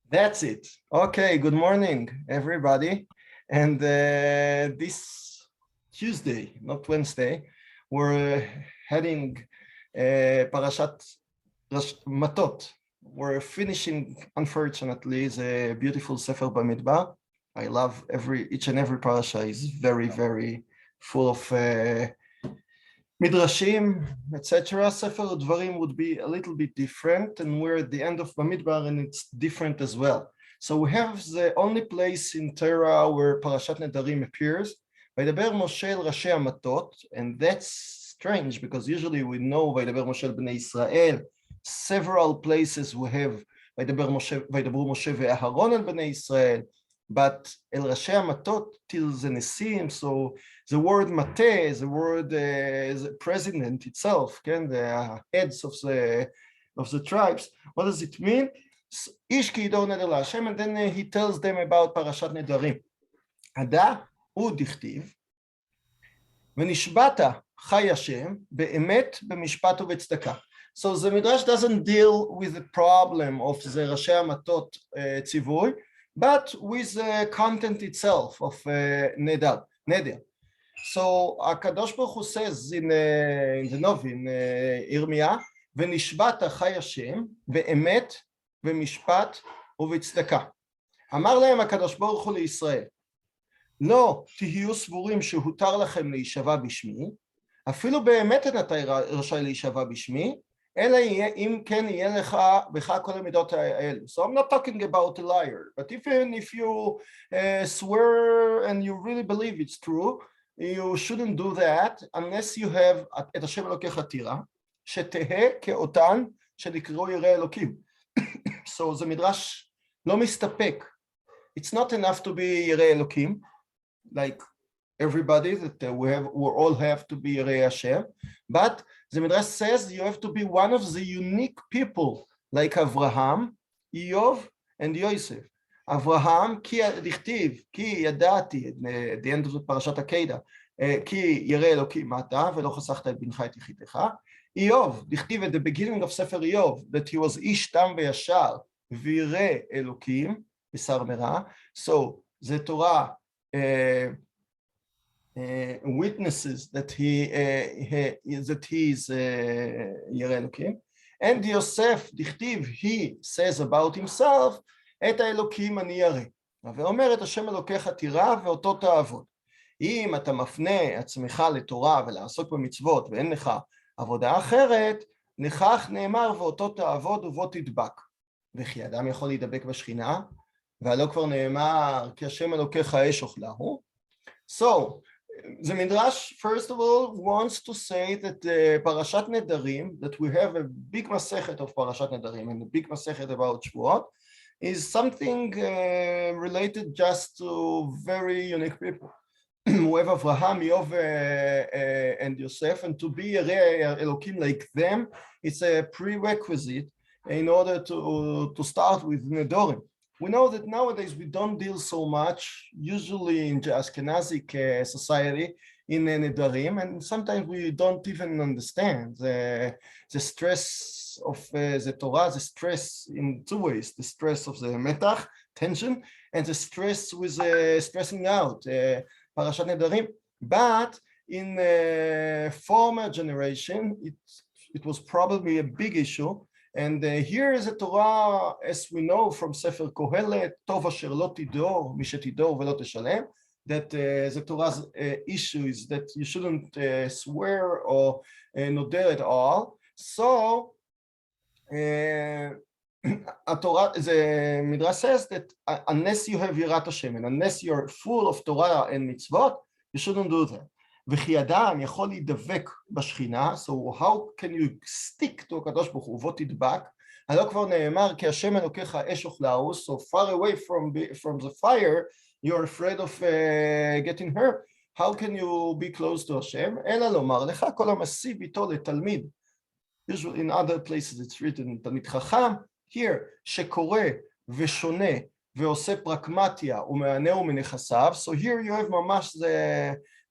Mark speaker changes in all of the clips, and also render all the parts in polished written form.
Speaker 1: That's it. Okay, good morning, everybody. And this Tuesday, not Wednesday, we're heading Parashat Matot. We're finishing, unfortunately, the beautiful Sefer Bamidbar. I love each and every parasha is very, very full of Midrashim, etc. Sefer Dvarim would be a little bit different, and we're at the end of Bamidbar, and it's different as well. So we have the only place in Torah where Parashat Nedarim appears, Vaydaber Moshe el Rashi Matot, and that's strange because usually we know Vaydaber Moshe el Bnei Israel. Several places we have Vaydaber Moshe, Vaydabru Moshe ve'Aharon el Bnei Israel, but El Rashi Matot till the Nesim, so the word mate, the word the president itself, the heads of the tribes, what does it mean? Ish ki yidor neder LaHashem, and then he tells them about Parashat Nedarim. Hada hu dichtiv, v'nishbata chai Hashem be'emet b'mishpat u'b'tzedakah. So the Midrash doesn't deal with the problem of the Rashi Matot tzivui, but with the content itself of Neder. So HaKadosh Baruch Hu says in the Novi, in Yirmiyah, ונשבעת חי השם באמת ומשפט ובצדקה. אמר להם הקדוש ברוך הוא לישראל, לא תהיו סבורים שהותר לכם להישבע בשמי, אפילו באמת אתה רשאי להישבע בשמי, אלא אם כן יהיה לך בך כל המידות האלו. So I'm not talking about a liar, but even if you swear and you really believe it's true, you shouldn't do that unless you have את השם אלוקיך תירא, שתהא כאותן שנקראו יראי אלוקים. So the מדרש לא מסתפק. It's not enough to be יראי אלוקים, like everybody that we all have to be יראי השם, but the Midrash says you have to be one of the unique people like Avraham, Iyov, and Yosef. Avraham, כי דכתיב, כי ידעתי, at the end of the פרשת עקדה, כי ירא אלוקים אתה, ולא חסכת את בנך את יחידך. איוב, דכתיב at the beginning of ספר איוב, that he was איש תם וישר, וירא אלוקים, בשר מרע. So, the Torah witnesses that he is ירא אלוקים. And Yosef, דכתיב, he says about himself, את האלוקים אני ירא. ואומר את השם אלוקיך תירא ואותו תעבוד. אם אתה מפנה עצמך לתורה ולעסוק במצוות ואין לך עבודה אחרת, לכך נאמר ואותו תעבוד ובו תדבק. וכי אדם יכול להידבק בשכינה, והלא כבר נאמר כי השם אלוקיך אש אוכלהו. So, the Midrash, first of all, wants to say that Parashat Nedarim, that we have a big masechet of Parashat Nedarim and a big masechet about Shvuot, is something related just to very unique people. We have Avraham, Yov, and Yosef, and to be a Elokim like them, it's a prerequisite in order to start with Nedorim. We know that nowadays we don't deal so much, usually in Ashkenazic society, in Nedarim, and sometimes we don't even understand the stress of the Torah, the stress in two ways, the stress of the metach, tension, and the stress with stressing out, Parashat Nedarim. But in former generation, it was probably a big issue. And here is a Torah, as we know from Sefer Kehilat, Tov asher lo tidor, mishetidor velo teshalem, that the Torah's issue is that you shouldn't swear or noder at all. So, the Midrash says that unless you have Yirat Hashem and unless you're full of Torah and mitzvot, you shouldn't do that. וכי אדם יכול להידבק בשכינה, so how can you stick to הקדוש ברוך הוא ובו תדבק, הלא כבר נאמר כי השם אלוקיך אש אוכלהו, so far away from the fire, you're afraid of getting hurt. How can you be close to Hashem? אלא לומר לך כל המסיב איתו לתלמיד. Usually in other places it's written תלמיד חכם, here שקורא ושונה ועושה פרקמטיה ומענהו מנכסיו, so here you have ממש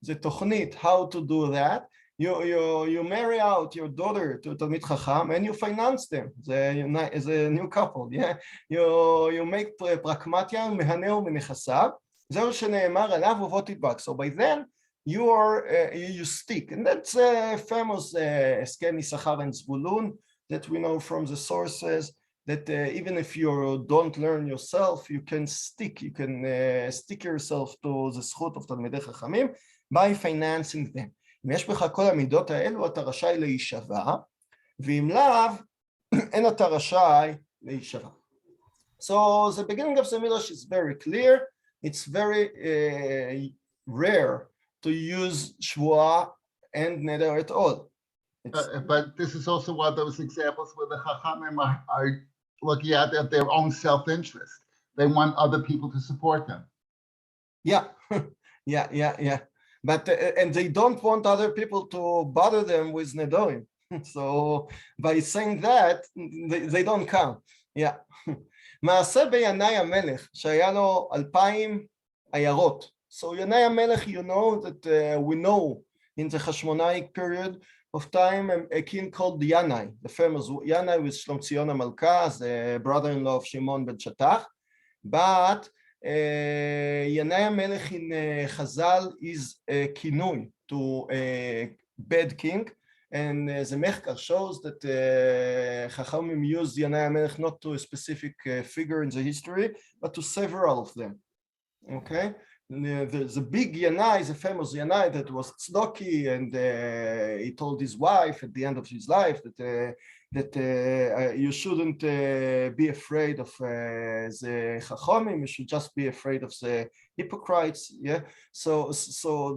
Speaker 1: the תוכנית how to do that, you marry out your daughter to Talmid Chacham and you finance them. As a new couple, yeah. You make pragmatia מהנהו מנכסיו. זהו שנאמר עליו ובוא תדבק. So by then you stick, and that's a famous הסכם יששכר and זבולון that we know from the sources. That even if you don't learn yourself, you can stick yourself to the זכות of תלמידי חכמים by financing them. אם יש בך כל המידות האלו, אתה רשאי להישבע, ואם לאו, אין אתה רשאי להישבע. So the beginning of the Midrash is very clear. It's very rare to use שבועה and neder at all.
Speaker 2: But this is also one of those examples where the Chachamim are looking at their own self-interest. They want other people to support them.
Speaker 1: Yeah. But and they don't want other people to bother them with nedorim. So by saying that, they don't come. Yeah. מעשה בינאי המלך שהיה לו 2,000 עיירות. So ינאי המלך, you know that we know in the Hashmonaic period of time a king called Yanai, the famous Yanai with Shlomzion HaMalka, the brother-in-law of Shimon ben Shattach. But Yanai HaMelech in Chazal is a kinui to a bad king, and the Mechkar shows that Chachamim use Yanai HaMelech not to a specific figure in the history, but to several of them. Okay? The big Yanai is a famous Yanai that was tzedaki, and he told his wife at the end of his life that you shouldn't be afraid of the Chachamim, you should just be afraid of the hypocrites. Yeah, so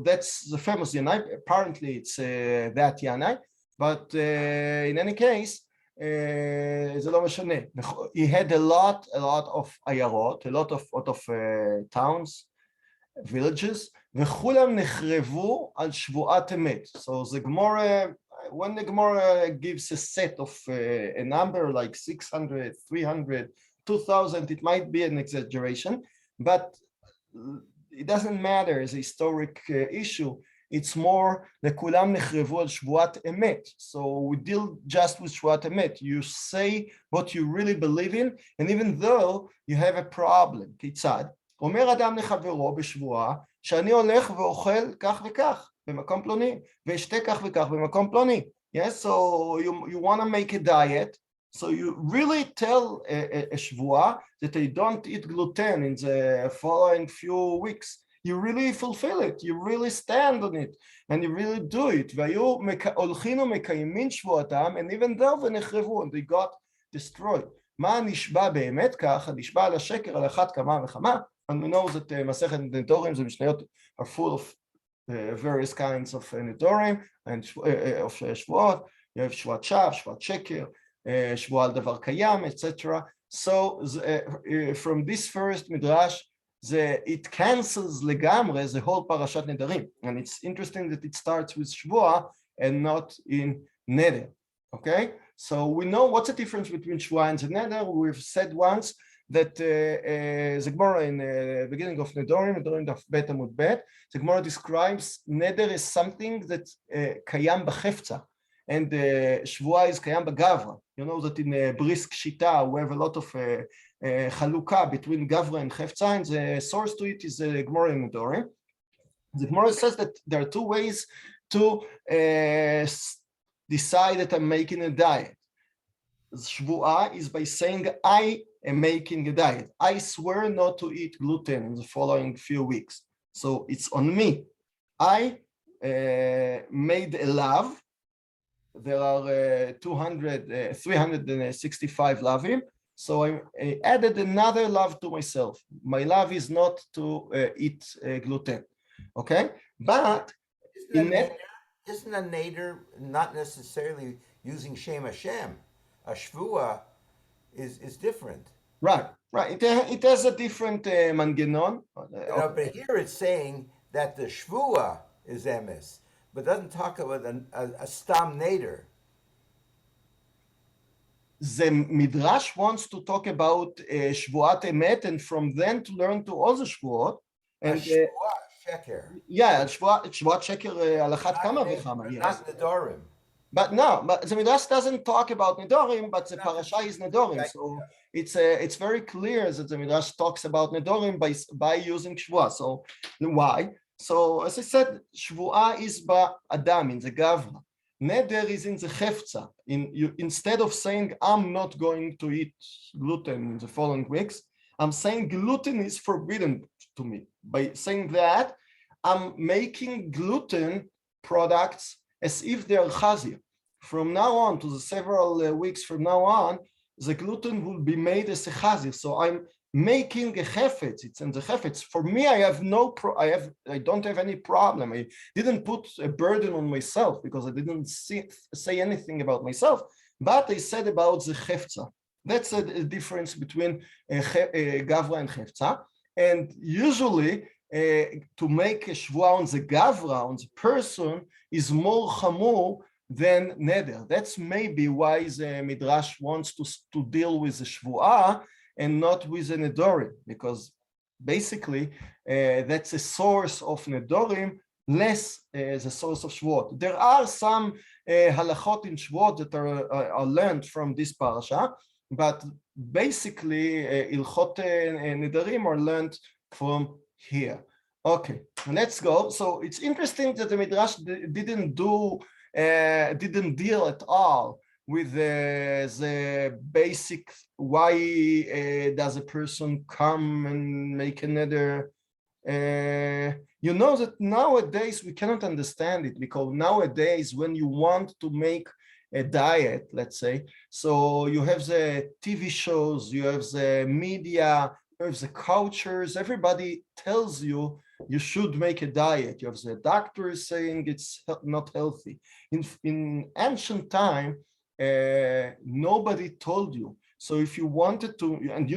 Speaker 1: that's the famous Yanai. Apparently it's that Yanai, but in any case, זה לא משנה. He had a lot of עיירות, a lot of towns, villages, וכולם נחרבו על שבועת אמת. So the Gemara, when the Gemara gives a set of a number like 600, 300, 2,000, it might be an exaggeration, but it doesn't matter as a historic issue. It's more לכולם נחרבו על שבועת אמת. So we deal just with שבועת אמת. You say what you really believe in, and even though you have a problem. כיצד? אומר אדם לחברו בשבועה שאני הולך ואוכל כך וכך במקום פלוני, ואשתה כך וכך במקום פלוני. Yes, so you want to make a diet, so you really tell a שבועה that they don't eat gluten in the following few weeks. You really fulfill it, you really stand on it, and you really do it. והיו הולכים ומקיימים שבועתם, and even though ונחרבו, and they got destroyed. מה נשבע באמת כך? נשבע על השקר על אחת כמה וכמה. And we know that מסכת נדורים, the Mishnayot are full of various kinds of נדורים and of שבועות. You have שבועת שווא, שבועת שקר, שבועה על דבר קיים, etc. So from this first midrash, it cancels לגמרי the whole parashat נדרים. And it's interesting that it starts with שבועה and not in neder. Okay? So we know what's the difference between שבועה and neder. We've said once that the Gemara in the beginning of Nedorim, Nedorim daf bet amud bet, the Gemara describes neder as something that קיים בחפצה, and שבועה is קיים בגברה. You know that in brisk shita we have a lot of חלוקה between gavra and חפצה, and the source to it is the Gemara in Nedorim. The Gemara says that there are two ways to decide that I'm making a diet. שבועה is by saying I am making a diet. I swear not to eat gluten in the following few weeks. So it's on me. I made a love. There are 365 lavim. So I added another love to myself. My love is not to eat gluten. Okay? But
Speaker 3: isn't a neder not necessarily using Shem Hashem? A shvua is different.
Speaker 1: Right. It has a different mangenon.
Speaker 3: But here it's saying that the shvua is emes, but doesn't talk about a stam neder.
Speaker 1: The midrash wants to talk about shvuat emet, and from then to learn to other shvuot. And
Speaker 3: sheker.
Speaker 1: Yeah, שבועת שקר על אחת כמה וכמה.
Speaker 3: Not nedorim.
Speaker 1: But no, but the Midrash doesn't talk about Nedorim, but the parasha is Nedorim. So it's very clear that the Midrash talks about Nedorim by using Shvuah. So why? So as I said, Shvuah is by Adam in the Gavra. Neder is in the Hefza. Instead of saying I'm not going to eat gluten in the following weeks, I'm saying gluten is forbidden to me. By saying that, I'm making gluten products as if they are chazir. From now on to the several weeks from now on, the gluten will be made as a chazir. So I'm making a chefetz. It's in the chefetz. For me, I don't have any problem. I didn't put a burden on myself because I didn't say anything about myself, but I said about the chefza. That's a difference between gavra and chefza. And usually, to make a shvuah on the gavra, on the person, is more chamor than neder. That's maybe why the Midrash wants to deal with the shvuah and not with a nedorim, because basically that's a source of nedorim, less the source of shvuot. There are some halachot in shvuot that are learned from this parasha, but basically ilchot nedarim are learned from here. Okay, let's go. So it's interesting that the Midrash didn't deal at all with the basic why does a person come and make another. You know that nowadays we cannot understand it, because nowadays when you want to make a diet, let's say, so you have the TV shows, you have the media, you have the cultures, everybody tells you you should make a diet. You have the doctors saying it's not healthy. In ancient time, nobody told you. So if you wanted to, and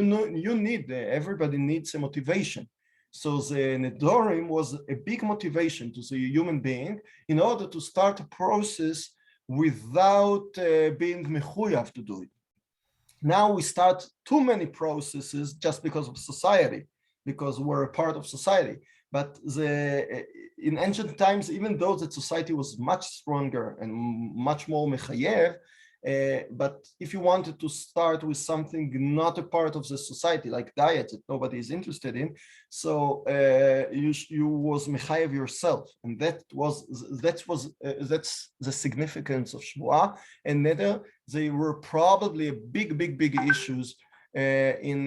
Speaker 1: everybody needs a motivation. So the Nedorim was a big motivation to the human being in order to start a process without being mechuyav to do it. Now we start too many processes just because of society, because we're a part of society. But in ancient times, even though the society was much stronger and much more mechayev, but if you wanted to start with something not a part of the society, like diet that nobody is interested in, so you was mechayev yourself, and that's the significance of shvuah and neder. They were probably a big issues in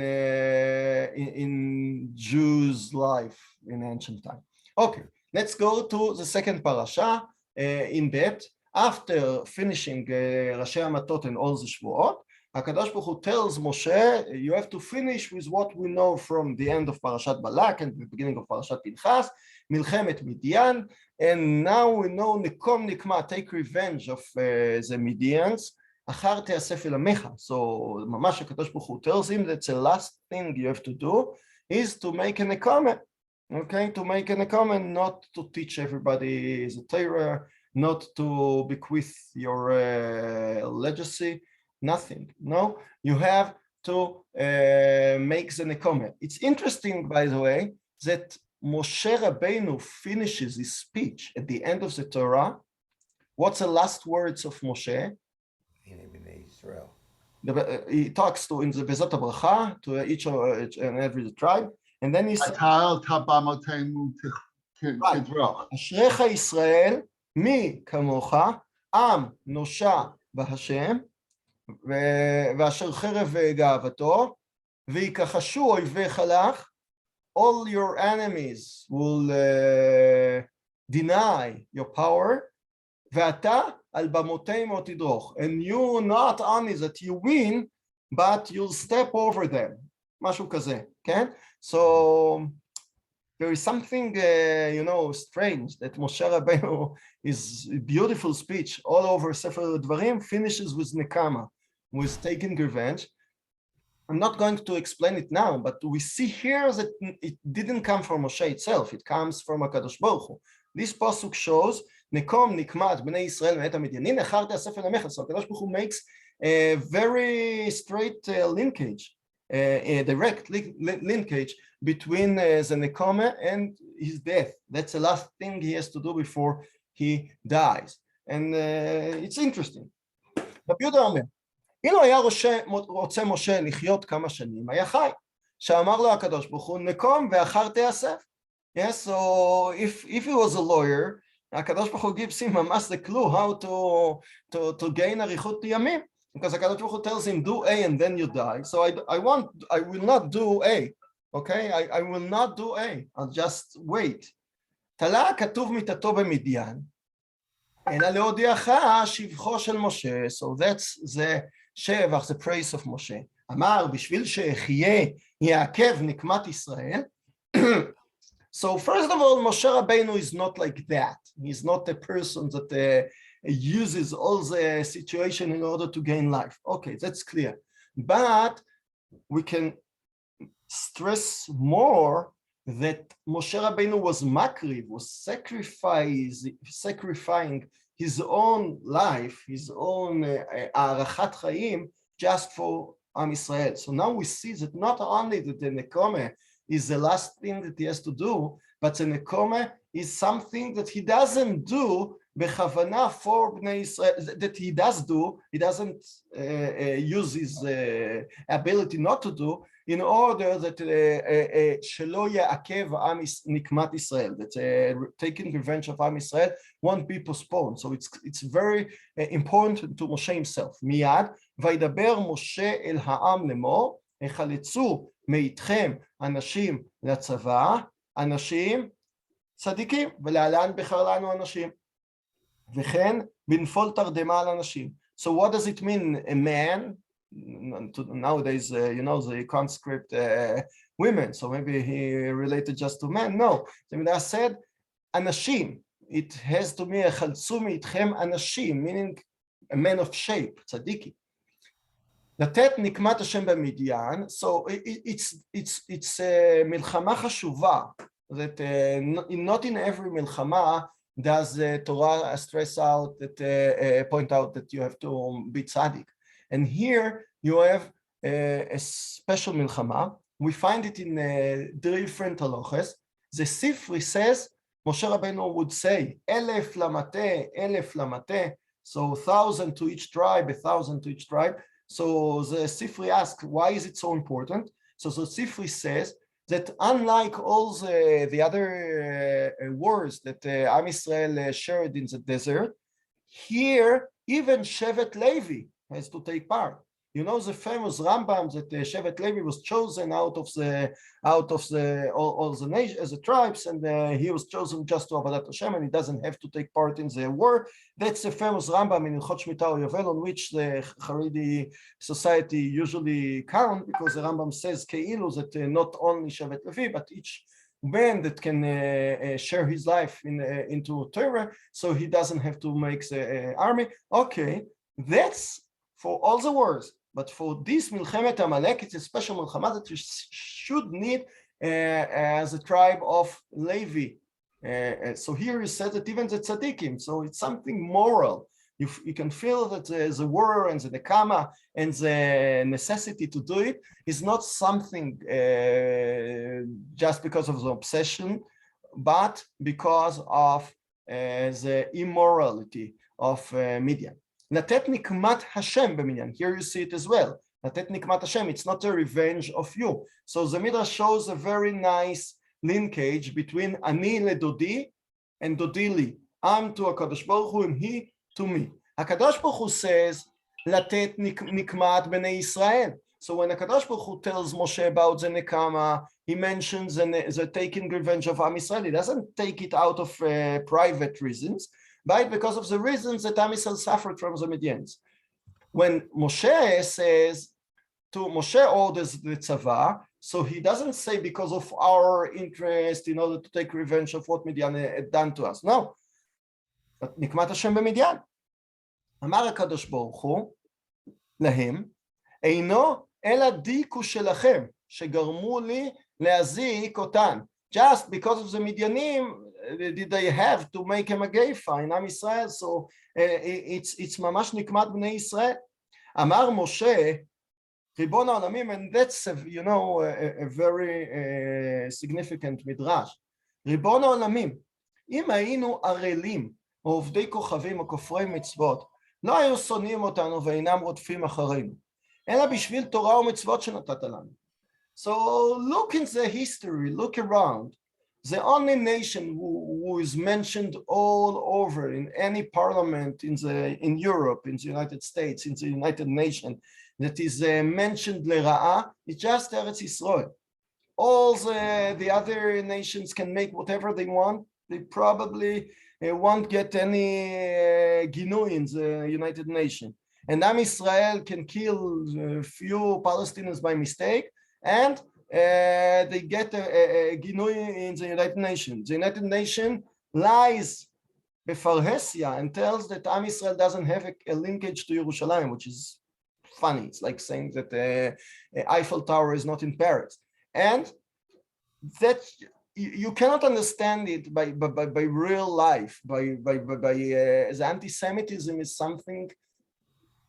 Speaker 1: Jews' life in ancient time. Okay, let's go to the second parasha in that. After finishing Rashi Matot and all the Shvuot, HaKadosh Baruch Hu tells Moshe, you have to finish with what we know from the end of Parashat Balak and the beginning of Parashat Pinchas, Milchemet Midian, and now we know Nikom Nikma, take revenge of the Midians, Achar Te'asef El Amecha. So Mamash HaKadosh Baruch Hu tells him that the last thing you have to do is to make an Nekama, okay, to make an Nekama, not to teach everybody the Torah, not to bequeath your legacy, nothing. No, you have to make the nekoma. It's interesting, by the way, that Moshe Rabbeinu finishes his speech at the end of the Torah. What's the last words of Moshe?
Speaker 3: Israel.
Speaker 1: He talks to in the Bezat HaBracha to each and every tribe, and then he says, Ashrecha Yisrael, מי כמוך, עם נושע בהשם, ואשר חרב גאוותו, ויקחשו אויביך לך, all your enemies will deny your power, ואתה על במותימו תדרוך. And you not only that you win, but you'll step over them. משהו כזה, כן? So there is something, strange that Moshe Rabbeinu, his beautiful speech all over Sefer Dvarim finishes with Nekama, with taking revenge. I'm not going to explain it now, but we see here that it didn't come from Moshe itself. It comes from HaKadosh Baruch Hu. This pasuk shows, Nekom nikmat bnei Yisrael me'et hamidyanin, echar te'asef el hamecha. So HaKadosh Baruch Hu makes a very straight linkage. a direct linkage between the Nekome and his death. That's the last thing he has to do before he dies. And it's interesting. רבי יהודה אומר, אילו היה רוצה משה לחיות כמה שנים, היה חי. שאמר לו הקדוש ברוך הוא, נקום ואחר תיאסף. Yes, so if he was a lawyer, הקדוש ברוך הוא gives him ממש the clue how to gain אריכות ימים. Because הקדוש ברוך הוא tells him, do A and then you die. So I will not do A. Okay? I will not do A. I'll just wait. תלה כתוב מיתתו במדיין, אלא להודיעך שבחו של משה. So that's the שבח, the praise of משה. אמר, בשביל שחיה יעכב נקמת ישראל. So first of all, Moshe Rabbeinu is not like that. He's not a person that uses all the situation in order to gain life. Okay, that's clear. But we can stress more that Moshe Rabbeinu was makriv, was sacrificing his own life, his own arachat chaim, just for Am Yisrael. So now we see that not only that the nekome is the last thing that he has to do, but the nekome is something that he doesn't do bechavana for Bnei Israel, that he does do, he doesn't use his ability not to do, in order that shelo ya'akev am nikmat Israel, that taking revenge of Am Israel won't be postponed. So it's very important to Moshe himself. Miyad vaydaber Moshe el ha'am lemor, echalitzu meitchem anashim latzava, anashim tzadikim, ולהלן בחר לנו אנשים. וכן בנפול תרדמה על אנשים. So what does it mean, a man? Nowadays, they conscript women, so maybe he related just to men. No, I said אנשים. It has to be חלצו מאיתכם אנשים, meaning a man of shape, צדיקי. לתת נקמת השם במדיין, so it's מלחמה חשובה, that not in every מלחמה does the Torah stress out that point out that you have to be tzaddik. And here you have a special milchama. We find it in different halachas. The Sifri says, Moshe Rabbeinu would say, elef lamate, so 1,000 to each tribe, 1,000 to each tribe. So the Sifri asks, why is it so important? So the Sifri says that unlike all the other wars that Am Yisrael shared in the desert, here even Shevet Levi has to take part. You know the famous Rambam that Shevet Levi was chosen out of all the nations, as the tribes, and he was chosen just to Avodat Hashem, and he doesn't have to take part in the war. That's the famous Rambam in Ilchot Shmita Yovel, on which the Haredi society usually count, because the Rambam says Keilu that not only Shevet Levi, but each man that can share his life into Torah, so he doesn't have to make the army. Okay, that's for all the wars, but for this Milchemet Amalek, it's a special Milchama that you should need as a tribe of Levi. So here he said that even the tzaddikim, so it's something moral. You can feel that the war and the nekama and the necessity to do it is not something just because of the obsession, but because of the immorality of Midian. לתת נקמת השם במניין. Here you see it as well. לתת נקמת השם, it's not a revenge of you. So the Midrash shows a very nice linkage between אני לדודי and דודי לי. I'm to הקדוש ברוך הוא and he to me. הקדוש ברוך הוא says לתת נקמת בני ישראל. So when הקדוש ברוך הוא tells Moshe about the nekama, he mentions the taking revenge of Am Yisrael. He doesn't take it out of private reasons, but because of the reasons that Am Yisrael suffered from the Midians. When Moshe says to Moshe orders the tzava, so he doesn't say because of our interest in order to take revenge of what Midian had done to us. No. but נקמת השם במדיין. אמר הקדוש ברוך הוא להם, אינו אלא דיקו שלכם, שגרמו לי להזיק אותן. Just because of the Midianim, did they have to make a מגפה in עם ישראל? So it's ממש נקמת בני ישראל. אמר משה, ריבון העולמים, and that's a very significant מדרש. ריבון העולמים, אם היינו ערלים או עובדי כוכבים או כופרי מצוות, לא היו שונאים אותנו ואינם רודפים אחרינו, אלא בשביל תורה ומצוות שנתת לנו. So look in the history, look around. The only nation who is mentioned all over in any parliament in Europe, in the United States, in the United Nations, that is mentioned לרעה, it's just Eretz Yisrael. All the other nations can make whatever they want. They probably won't get any ginui in the United Nations. And Am Israel can kill a few Palestinians by mistake, and they get a ginui in the United Nations. The United Nations lies befarhesia and tells that Am Israel doesn't have a linkage to Yerushalayim, which is funny. It's like saying that Eiffel Tower is not in Paris. And that you cannot understand it by real life, as anti-Semitism is something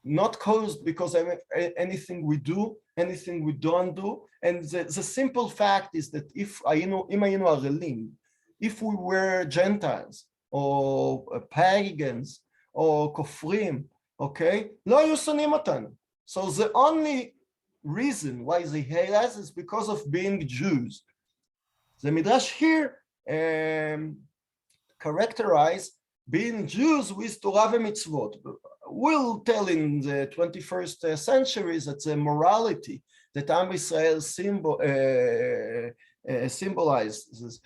Speaker 1: not caused because of anything we do, anything we don't do. And the simple fact is that if we were Gentiles or pagans or kofrim, okay, לא היו שונאים אותנו. So the only reason why they hate us is because of being Jews. The Midrash here characterize being Jews with Torah and We'll tell in the 21st century that the morality that Am Israel symbolizes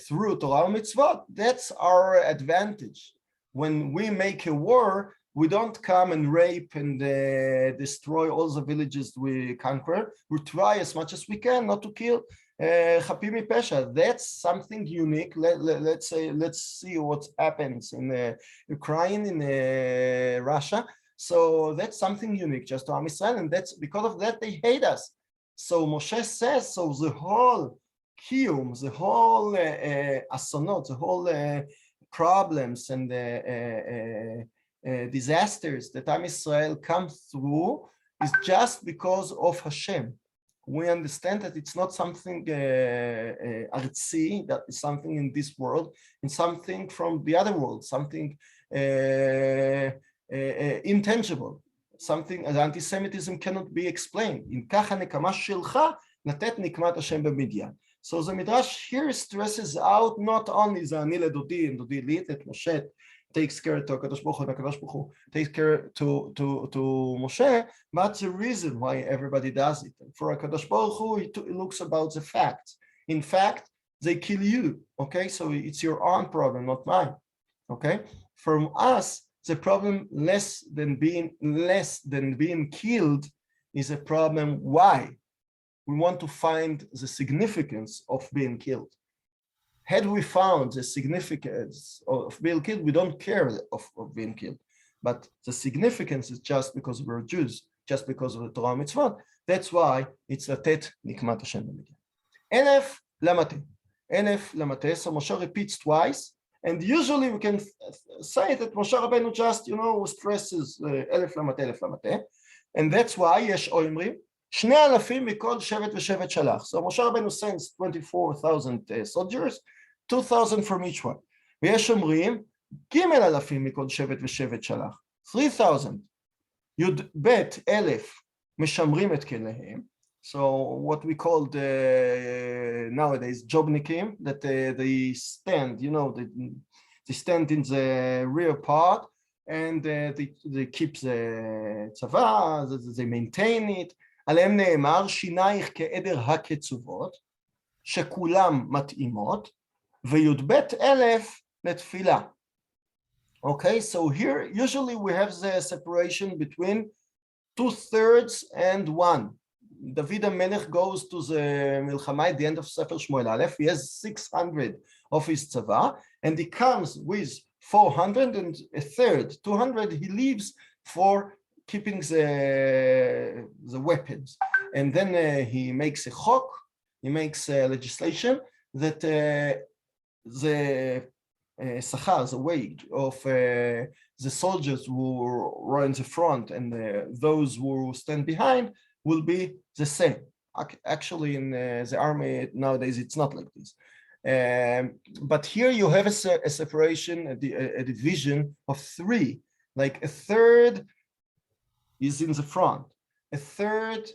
Speaker 1: through Torah and mitzvot, that's our advantage. When we make a war, we don't come and rape and destroy all the villages we conquer. We try as much as we can not to kill Chapim Pesha. That's something unique. Let's see what happens in Ukraine, in Russia. So that's something unique just to Am Yisrael, and that's because of that they hate us. So Moshe says, so the whole kiyum, the whole asonot, the whole problems and disasters that Am Yisrael comes through is just because of Hashem. We understand that it's not something artsy, that is something in this world, and something from the other world, something intangible, something as anti-Semitism cannot be explained. In kacha nekama shelcha natet nikmat Hashem b'midyan. So the Midrash here stresses out not only the ani ledodi and dodi li, that Moshe takes care to HaKadosh Baruch Hu, and HaKadosh Baruch Hu takes care to Moshe, but the reason why everybody does it. For HaKadosh Baruch Hu, he looks about the facts. In fact, they kill you, okay? So it's your own problem, not mine, okay? From us, the problem less than being killed is a problem. Why? We want to find the significance of being killed. Had we found the significance of being killed, we don't care of being killed. But the significance is just because we're Jews, just because of the Torah mitzvot. That's why it's Latet Nikmat Hashem b'midyan. Elef lamate. Elef lamate. So Moshe repeats twice. And usually we can say that Moshe Rabbeinu just, stresses Elef lamate, Elef lamate. And that's why Yesh Oimrim. שני אלפים מכל שבט ושבט שלח. So Moshe Rabbeinu sends 24,000 soldiers, 2,000 from each one. ויש אומרים, ג' אלפים מכל שבט ושבט שלח, 3,000. י"ב אלף משמרים את כליהם. So what we call nowadays jobnikim, that they stand, they stand in the rear part, and they keep the tzava, they maintain it. עליהם נאמר, שינייך כעדר הקצובות, שכולם מתאימות, וי"ב אלף לתפילה. Okay, so here usually we have the separation between 2/3 and 1. David HaMelech goes to the מלחמה at the end of Sefer Shmuel Aleph. He has 600 of his tzava, and he comes with 400, and a third, 200, he leaves for keeping the weapons. And then he makes a chok, he makes a legislation that the sachar, the wage of the soldiers who are in the front and those who stand behind will be the same. Actually, in the army nowadays, it's not like this. But here you have a separation, a division of three. Like a third is in the front, a third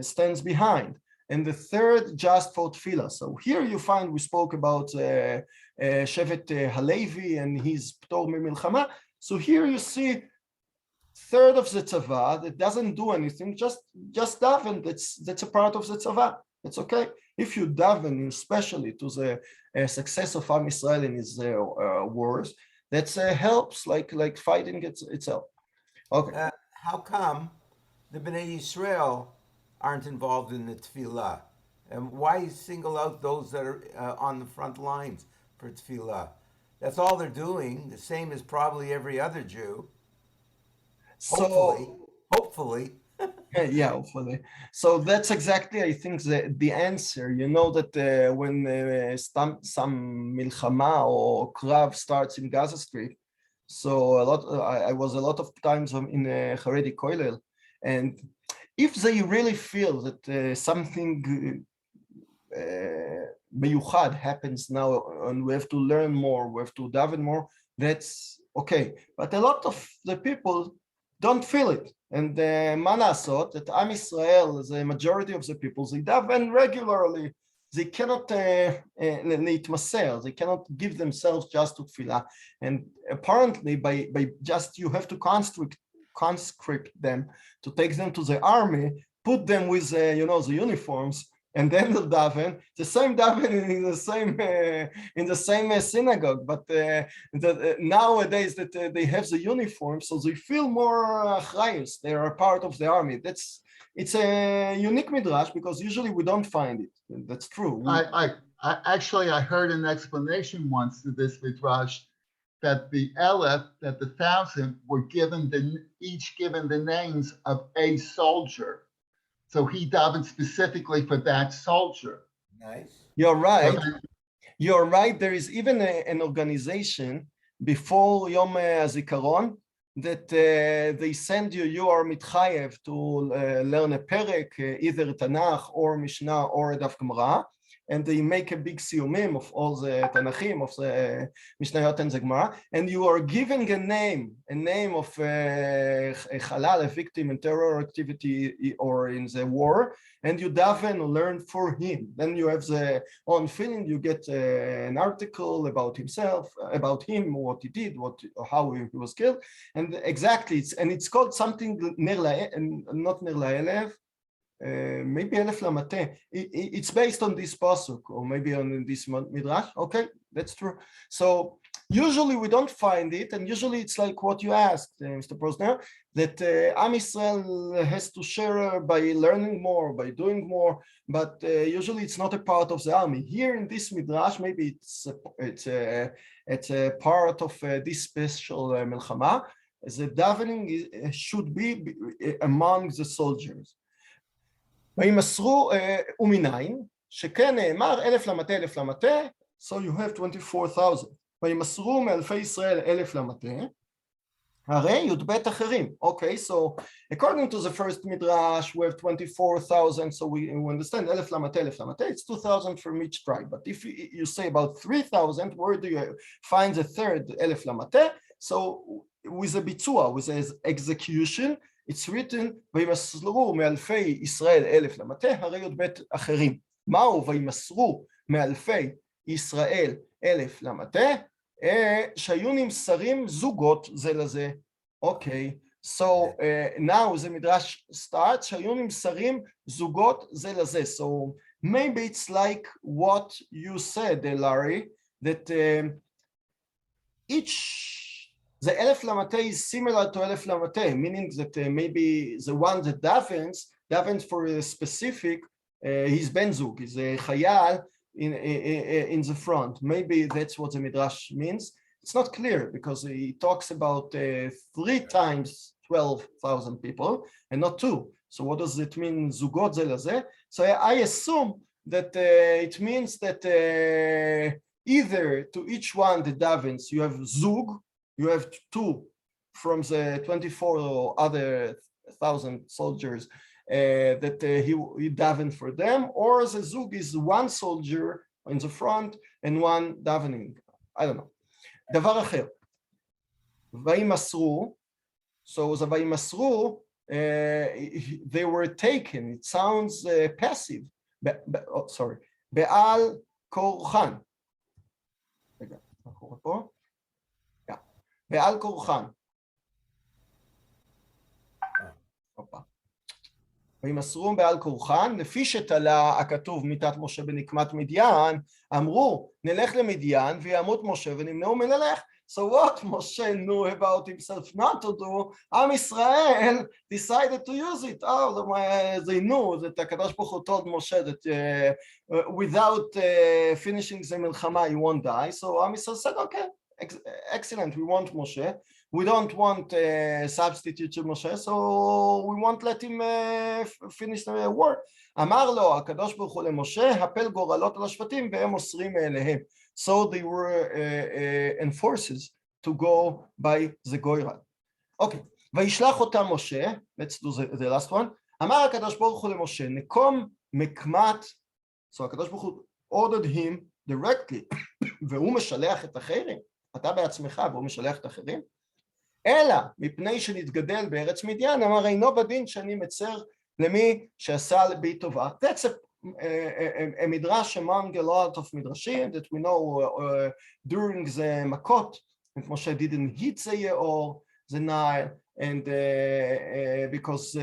Speaker 1: stands behind, and the third just for tefillah. So here you find we spoke about Shevet Halevi and his ptor mimilchama. So here you see third of the tzava that doesn't do anything, just daven. That's a part of the tzava. It's okay. If you daven especially to the success of Am Israel in his wars, that helps like fighting itself. Okay.
Speaker 3: How come the Bnei Yisrael aren't involved in the tefillah? And why single out those that are on the front lines for tefillah? That's all they're doing, the same as probably every other Jew. Hopefully.
Speaker 1: Yeah, hopefully. So that's exactly, I think, the answer. You know that when some milchama or krav starts in Gaza Strip, so I was a lot of times in Haredi Koilel, and if they really feel that something meyuchad happens now and we have to learn more, we have to daven more, that's okay. But a lot of the people don't feel it. And מה לעשות, that Am Israel, the majority of the people, they daven regularly. They cannot להתמסר, they cannot give themselves just to tefillah. And apparently by just you have to conscript them, to take them to the army, put them with the uniforms, and then they'll daven, the same daven in the same synagogue. But nowadays that they have the uniform, so they feel more achrayus. They are a part of the army. It's a unique midrash because usually we don't find it. That's true.
Speaker 2: I heard an explanation once to this midrash that the Aleph, that the 1,000 were each given the names of a soldier. So he davened specifically for that soldier.
Speaker 3: Nice.
Speaker 1: You're right. You're right. There is even an organization before Yom HaZikaron that they send you are mitchayev to learn a perek, either Tanakh or Mishnah or Daf Gemara, and they make a big siyumim of all the Tanachim, of the Mishnayot and the Gemara, and you are giving a name of a halal, a victim in terror activity or in the war, and you daven or learn for him. Then you have the own feeling, you get an article about himself, about him, what he did, how he was killed, and exactly, it's called something not Ner La'elev, maybe Elef Lamate. It's based on this pasuk, or maybe on this midrash. Okay, that's true. So usually we don't find it, and usually it's like what you asked, Mr. Posner, that Am Israel has to share by learning more, by doing more, but usually it's not a part of the army. Here in this midrash, maybe it's a part of this special milchama. The davening should be among the soldiers. וימסרו ומניין, שכן נאמר 1,000 למטה 1,000 למטה, so you have 24,000. וימסרו מאלפי ישראל 1,000 למטה, הרי י"ב אחרים. Okay, so according to the first midrash, we have 24,000, so we understand 1,000 למטה 1,000 למטה, it's 2,000 from each tribe. But if you say about 3,000, where do you find the third 1,000 למטה? So with a bitzua, with an execution, it's written, וימסרו מאלפי ישראל 1,000 למטה, הרי י"ב אחרים. מהו וימסרו מאלפי ישראל 1,000 למטה? שהיו נמסרים זוגות זה לזה. אוקיי, so now the midrash starts, שהיו נמסרים זוגות זה לזה. So maybe it's like what you said, Larry, that the 1,000 למטה is similar to 1,000 למטה, meaning that maybe the one that davens for a specific, his ben zug, is a chayal in the front. Maybe that's what the midrash means. It's not clear because he talks about 3 times 12,000 people and not 2. So what does it mean, zugot ze lazeh? So I assume that it means that either to each one that davens you have zug, you have 2 from the 24 or other 1,000 soldiers that he davened for them, or the zug is one soldier in the front and one davening. I don't know. דבר אחר, וימסרו, so the וימסרו, they were taken, it sounds passive, sorry, בעל כורחן, רגע, מה קורה פה? בעל כורחן, וימסרו בעל כורחן, לפי שתלה הכתוב מיתת משה בנקמת מדיין, אמרו נלך למדיין וימות משה ונמנעו מללך. So what Moshe knew about himself not to do, Am Israel decided to use it. They knew that HaKadosh Baruch Hu told Moshe that without finishing the Milchama he won't die. So Am Israel said, okay, excellent, we want Moshe. We don't want a substitute to Moshe, so we won't let him finish the work. אמר לו הקדוש ברוך הוא למשה, הפל גורלות על השבטים והם מוסרים מאליהם. So they were enforced to go by the goyral. Okay, וישלח אותם משה, let's do the last one. אמר הקדוש ברוך הוא למשה, נקום מקמת, so הקדוש ברוך הוא ordered him directly, והוא משלח את אחרים, אתה בעצמך והוא משלח את אחרים, אלא מפני שנתגדל בארץ מדיין, אמר אינו בדין שאני מצר למי שעשה בי טובה. That's a midrash among a lot of midrashim that we know during the Makot, that Moshe didn't hit the Yeor, the Nile, and because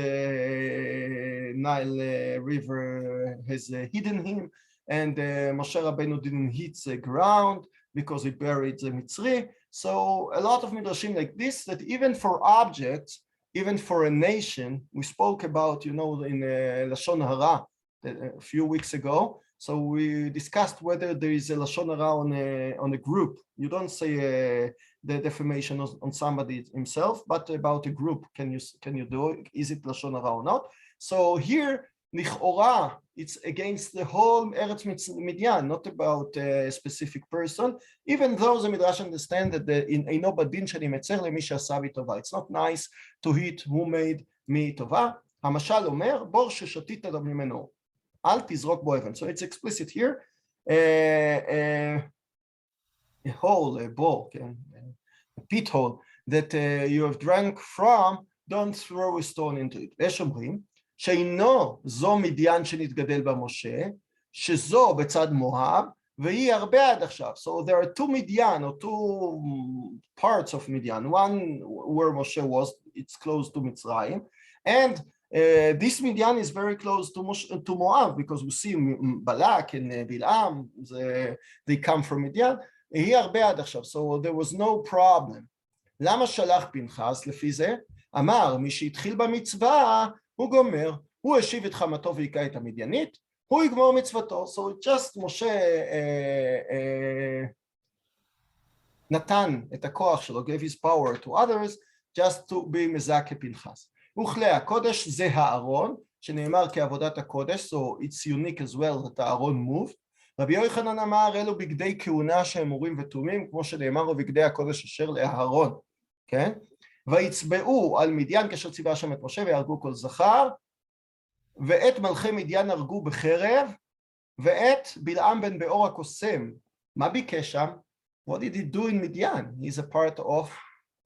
Speaker 1: Nile river has hidden him, and Moshe Rabbeinu didn't hit the ground because he buried the Mitzri. So a lot of midrashim like this, that even for objects, even for a nation, we spoke about, you know, in Lashon Hara a few weeks ago. So we discussed whether there is a Lashon Hara on a group. You don't say the defamation on somebody himself, but about a group. Can you do it? Is it Lashon Hara or not? So here, Lichora, it's against the whole Eretz Midian, not about a specific person, even though the Midrash understand that אינו בדין שאני מצר למי שעשה בי טובה. It's not nice to hit who made me טובה. המשל אומר, בור ששתית ממנו, אל תזרוק בו אבן. So it's explicit here. A hole, a בור, a pit hole that you have drank from, don't throw a stone into it. ויש אומרים, שאינו זו מדיין שנתגדל בה משה, שזו בצד מואב, והיא הרבה עד עכשיו. So there are two Midian, or two parts of Midian. One where Moshe was, it's close to Mitzrayim, and this Midian is very close to Moab, because we see Balak and Bilam, they come from Midian. היא הרבה עד עכשיו, so there was no problem. למה שלח פנחס לפי זה? אמר, מי שהתחיל במצווה, הוא גומר, הוא השיב את חמתו והיכה את המדיינית, הוא יגמור מצוותו. So just משה נתן את הכוח שלו, gave his power to others, just to be מזכה פנחס. וכלי הקודש זה הארון, שנאמר כעבודת הקודש, so it's unique as well that הארון moved. רבי יוחנן אמר, אלו בגדי כהונה שהם אורים ותומים, כמו שנאמר, ובגדי הקודש אשר לאהרון, כן? ויצבעו על מדיין כאשר ציווה השם את משה ויהרגו כל זכר, ואת מלכי מדיין הרגו בחרב, ואת בלעם בן באור הקוסם. מה ביקש שם? What did he do in מדיין? He's a part of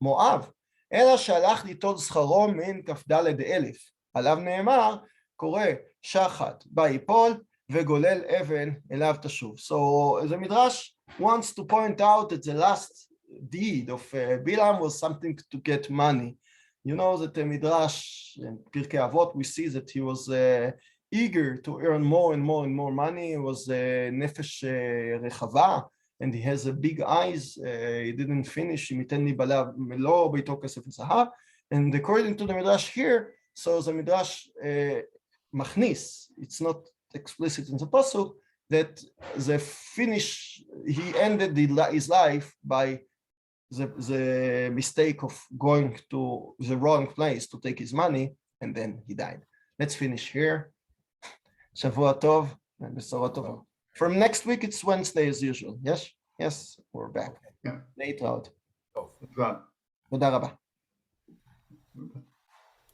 Speaker 1: מואב. אלא שהלך ליטול שכרו מן כ"ד אלף. עליו נאמר, קורא שחת בה ייפול, וגולל אבן אליו תשוב. So the Midrash wants to point out that the last deed of Bilam was something to get money. You know that the Midrash in Pirkei Avot, we see that he was eager to earn more and more and more money. He was nefesh rechava, and he has a big eyes. He didn't finish. And according to the Midrash here, so the Midrash machnis, it's not explicit in the pasuk, that the finish, he ended his life by the mistake of going to the wrong place to take his money, and then he died. Let's finish here. Shavua Tov and Besorot Tova. From next week, it's Wednesday as usual. Yes? Yes, we're back.
Speaker 2: Yeah.
Speaker 1: Later out.
Speaker 2: Right.
Speaker 1: תודה רבה.